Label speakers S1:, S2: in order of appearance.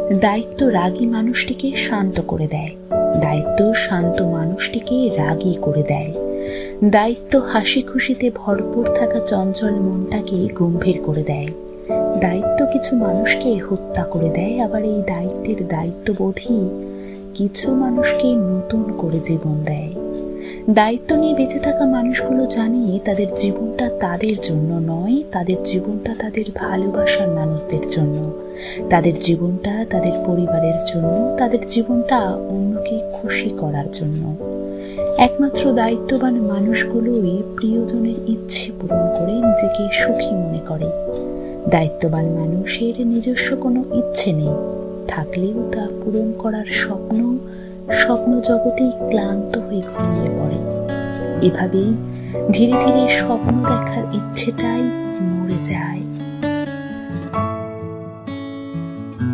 S1: দায়িত্ব রাগী মানুষটিকে শান্ত করে দেয়, দায়িত্ব শান্ত মানুষটিকে রাগী করে দেয়। দায়িত্ব হাসি খুশিতে ভরপুর থাকা চঞ্চল মনটাকে গম্ভীর করে দেয়। দায়িত্ব কিছু মানুষকে হত্যা করে দেয়, আবার এই দায়িত্বের দায়িত্ববোধই কিছু মানুষকে নতুন করে জীবন দেয়। দায়িত্ব নিয়ে বেঁচে থাকা মানুষগুলো জানে তাদের জীবনটা তাদের জন্য নয়, তাদের জীবনটা তাদের ভালোবাসার মানুষদের জন্য, তাদের জীবনটা তাদের পরিবারের জন্য, তাদের জীবনটা অন্যকে খুশি করার জন্য। একমাত্র দায়িত্ববান মানুষগুলোই প্রিয়জনের ইচ্ছে পূরণ করে নিজেকে সুখী মনে করে। দায়িত্ববান মানুষের নিজস্ব কোনো ইচ্ছে নেই, থাকলেও তা পূরণ করার স্বপ্ন জগতেই ক্লান্ত হয়ে ঘুমিয়ে পড়ে। এভাবেই ধীরে ধীরে স্বপ্ন দেখার ইচ্ছেটাই মরে যায়।